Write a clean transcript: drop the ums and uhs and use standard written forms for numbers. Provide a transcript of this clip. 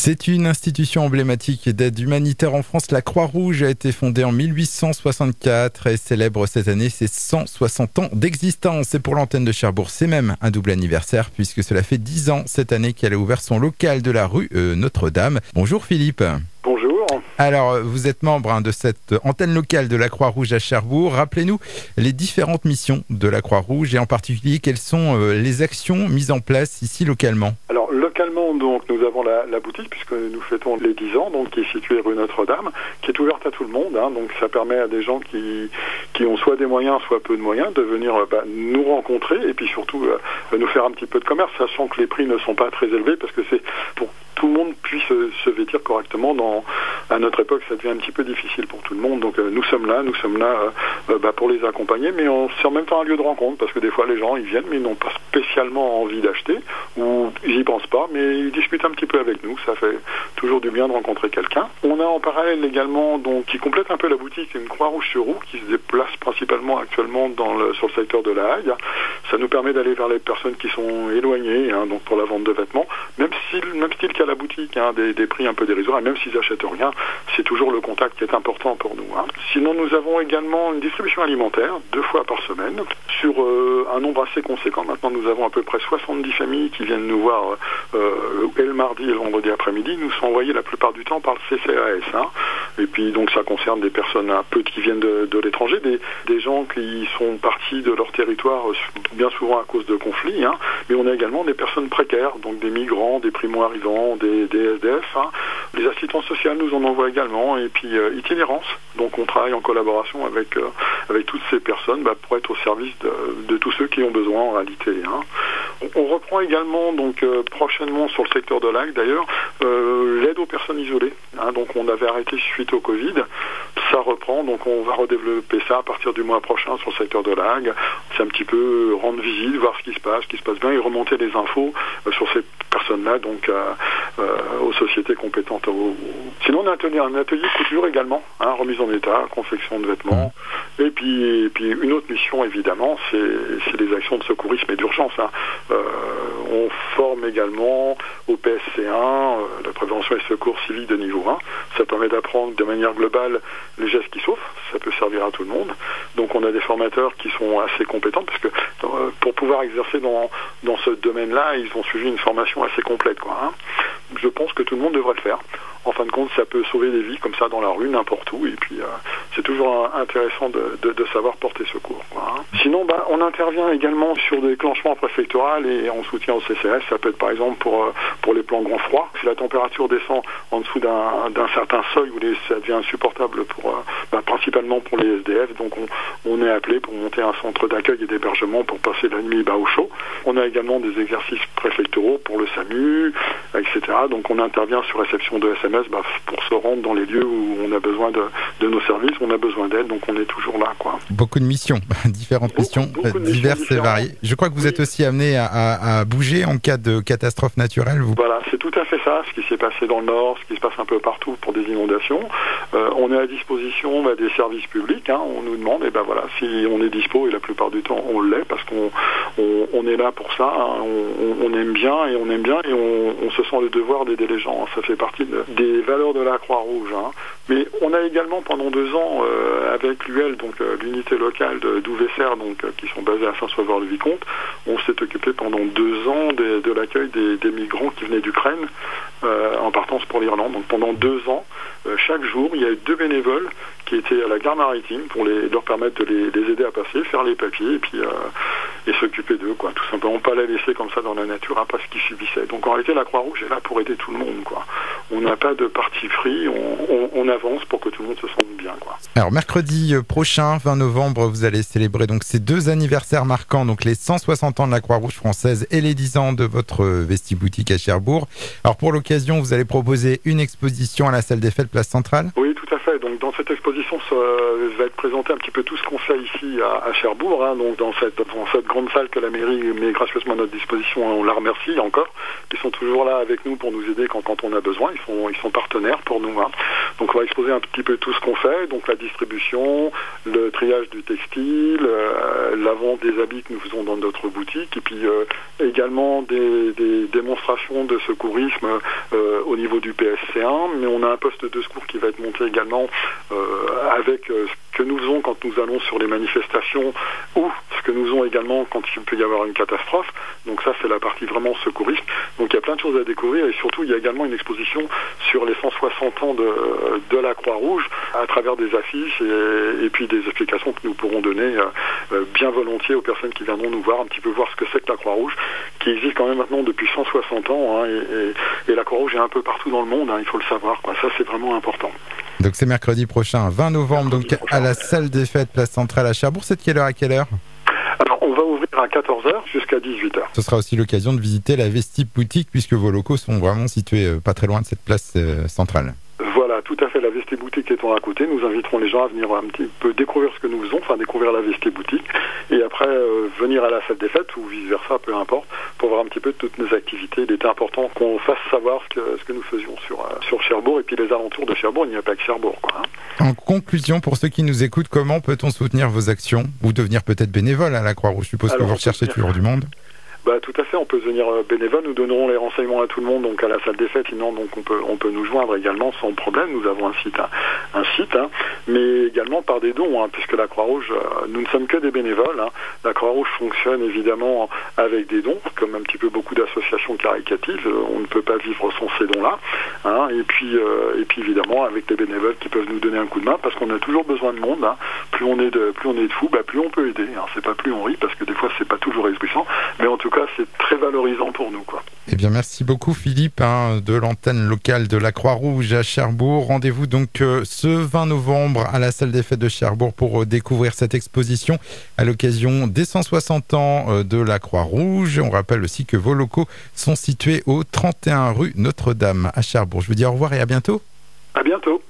C'est une institution emblématique d'aide humanitaire en France. La Croix-Rouge a été fondée en 1864 et célèbre cette année ses 160 ans d'existence. Et pour l'antenne de Cherbourg, c'est même un double anniversaire puisque cela fait 10 ans cette année qu'elle a ouvert son local de la rue Notre-Dame. Bonjour Philippe. Bonjour. Alors, vous êtes membre de cette antenne locale de la Croix-Rouge à Cherbourg. Rappelez-nous les différentes missions de la Croix-Rouge et en particulier quelles sont les actions mises en place ici localement. Alors, localement, donc, nous avons la boutique puisque nous fêtons les 10 ans, donc qui est située rue Notre-Dame, qui est ouverte à tout le monde. Donc, ça permet à des gens qui ont soit des moyens, soit peu de moyens, de venir nous rencontrer et puis surtout nous faire un petit peu de commerce, sachant que les prix ne sont pas très élevés parce que c'est pour tout le monde puisse se vêtir correctement. À notre époque, ça devient un petit peu difficile pour tout le monde. Donc nous sommes là pour les accompagner, mais c'est en même temps un lieu de rencontre parce que des fois les gens ils viennent mais ils n'ont pas spécialement envie d'acheter ou ils y pensent pas, mais ils discutent un petit peu avec nous. Ça fait toujours du bien de rencontrer quelqu'un. On a en parallèle également, donc qui complète un peu la boutique, une Croix-Rouge sur roue qui se déplace principalement actuellement sur le secteur de la Hague. Ça nous permet d'aller vers les personnes qui sont éloignées, donc pour la vente de vêtements, même style qu'à la boutique, des prix un peu dérisoires, et même s'ils n'achètent rien, c'est toujours le contact qui est important pour nous. Sinon, nous avons également une distribution alimentaire, 2 fois par semaine, sur un nombre assez conséquent. Maintenant, nous avons à peu près 70 familles qui viennent nous voir et le mardi et le vendredi après-midi. Nous sont envoyés la plupart du temps par le CCAS. Et puis, donc, ça concerne des personnes un peu qui viennent de l'étranger, des gens qui sont partis de leur territoire bien souvent à cause de conflits. Mais on a également des personnes précaires, donc des migrants, des primo-arrivants, des SDF. Les assistantes sociales nous en envoient également. Et puis, itinérance. Donc, on travaille en collaboration avec toutes ces personnes pour être au service de tous ceux qui ont besoin en réalité. On reprend également donc prochainement sur le secteur de l'Ague d'ailleurs l'aide aux personnes isolées. Donc on avait arrêté suite au Covid, ça reprend, donc on va redévelopper ça à partir du mois prochain sur le secteur de l'Ague. C'est un petit peu rendre visite, voir ce qui se passe bien et remonter les infos sur ces personnes-là, donc aux sociétés compétentes. Sinon on a un atelier couture également, remise en état, confection de vêtements. Et puis une autre mission évidemment, c'est les actions de secourisme et d'urgence. On forme également au PSC1, la prévention et secours civique de niveau 1. Ça permet d'apprendre de manière globale les gestes qui sauvent. Ça peut servir à tout le monde. Donc on a des formateurs qui sont assez compétents parce que pour pouvoir exercer dans ce domaine-là, ils ont suivi une formation assez complète. Je pense que tout le monde devrait le faire. En fin de compte, ça peut sauver des vies comme ça dans la rue, n'importe où. Et puis, c'est toujours intéressant de savoir porter secours. Sinon, on intervient également sur des déclenchements préfectoraux et en soutien au CCS. Ça peut être par exemple pour les plans grand froid. Si la température descend en dessous d'un certain seuil où ça devient insupportable principalement pour les SDF. Donc, on est appelé pour monter un centre d'accueil et d'hébergement pour passer la nuit au chaud. On a également des exercices préfectoraux pour le SAMU, etc. Donc, on intervient sur réception de SMS pour se rendre dans les lieux où on a besoin de nos services, on a besoin d'aide, donc on est toujours là. Beaucoup de missions, différentes missions, diverses et variées. Je crois que vous êtes aussi amené à bouger en cas de catastrophe naturelle. Voilà, c'est tout à fait ça, ce qui s'est passé dans le Nord, ce qui se passe un peu partout pour des inondations. On est à disposition des services publics, on nous demande, si on est dispo, et la plupart du temps on l'est, parce qu'on est là pour ça, on aime bien et on se sent le devoir d'aider les gens. Ça fait partie des valeurs de la Croix-Rouge. Mais on a également pendant 2 ans avec l'UL, donc l'unité locale d'Ouvesser, qui sont basées à Saint-Sauveur-le-Vicomte, on s'est occupé pendant 2 ans de l'accueil des migrants qui venaient d'Ukraine en partance pour l'Irlande. Donc pendant 2 ans, chaque jour, il y a eu 2 bénévoles qui étaient à la gare maritime pour leur permettre de les aider à passer, faire les papiers et puis s'occuper d'eux, tout simplement pas les laisser comme ça dans la nature après ce qu'ils subissaient. Donc en réalité, la Croix-Rouge est là pour aider tout le monde. On n'a pas de parti pris, on avance pour que tout le monde se sente bien. Alors mercredi prochain, 20 novembre, vous allez célébrer donc ces 2 anniversaires marquants, donc les 160 ans de la Croix-Rouge française et les 10 ans de votre Vestiboutique à Cherbourg. Alors pour l'occasion, vous allez proposer une exposition à la salle des fêtes, place centrale ? Oui, tout à fait. Donc dans cette exposition, ça va être présenté un petit peu tout ce qu'on fait ici à Cherbourg, donc dans cette grande salle que la mairie met gracieusement à notre disposition. On la remercie encore. Ils sont toujours là avec nous pour nous aider quand on a besoin. Ils sont partenaires pour nous. Donc on va exposer un petit peu tout ce qu'on fait, donc la distribution, le triage du textile, la vente des habits que nous faisons dans notre boutique, et puis également des démonstrations de secourisme au niveau du PSC1, mais on a un poste de secours qui va être monté également avec ce que nous faisons quand nous allons sur les manifestations ou ce que nous faisons également quand il peut y avoir une catastrophe. Donc ça, c'est la partie vraiment secouriste. Donc il y a plein de choses à découvrir et surtout, il y a également une exposition sur les 160 ans de la Croix-Rouge à travers des affiches et puis des explications que nous pourrons donner bien volontiers aux personnes qui viendront nous voir, un petit peu voir ce que c'est que la Croix-Rouge, qui existe quand même maintenant depuis 160 ans, hein, et la Croix-Rouge est un peu partout dans le monde, hein, il faut le savoir, quoi. Ça, c'est vraiment important. Donc c'est mercredi prochain, 20 novembre, donc à la salle des fêtes, place centrale à Cherbourg. C'est de quelle heure à quelle heure? Alors, on va ouvrir à 14h jusqu'à 18h. Ce sera aussi l'occasion de visiter la Vestib boutique, puisque vos locaux sont vraiment situés pas très loin de cette place centrale. Voilà, tout à fait, la Vestib boutique étant à côté, nous inviterons les gens à venir un petit peu découvrir ce que nous faisons, enfin découvrir la Vestib boutique, et après venir à la salle des fêtes, ou vice-versa, peu importe, pour voir un petit peu toutes nos activités. Il était important qu'on fasse savoir ce que nous faisions sur Cherbourg, et puis les alentours de Cherbourg, il n'y a pas que Cherbourg, quoi, hein. En conclusion, pour ceux qui nous écoutent, comment peut-on soutenir vos actions ou devenir peut-être bénévole à la Croix-Rouge? Je suppose que vous recherchez toujours du monde. Bah, tout à fait, on peut devenir bénévole, nous donnerons les renseignements à tout le monde, donc à la salle des fêtes, sinon donc on peut nous joindre également sans problème, nous avons un site, hein, mais également par des dons, hein, puisque la Croix-Rouge, nous ne sommes que des bénévoles, hein. La Croix-Rouge fonctionne évidemment avec des dons, comme un petit peu beaucoup d'associations caritatives, on ne peut pas vivre sans ces dons-là, hein, et puis évidemment avec des bénévoles qui peuvent nous donner un coup de main, parce qu'on a toujours besoin de monde, hein. Plus on est de fous, bah, plus on peut aider, hein. C'est pas plus on rit, parce que des fois c'est pas toujours réjouissant, mais en tout cas c'est très valorisant pour nous, quoi. Eh bien, merci beaucoup Philippe, hein, de l'antenne locale de la Croix-Rouge à Cherbourg. Rendez-vous donc ce 20 novembre à la salle des fêtes de Cherbourg pour découvrir cette exposition à l'occasion des 160 ans de la Croix-Rouge. On rappelle aussi que vos locaux sont situés au 31 rue Notre-Dame à Cherbourg. Je vous dis au revoir et à bientôt. À bientôt.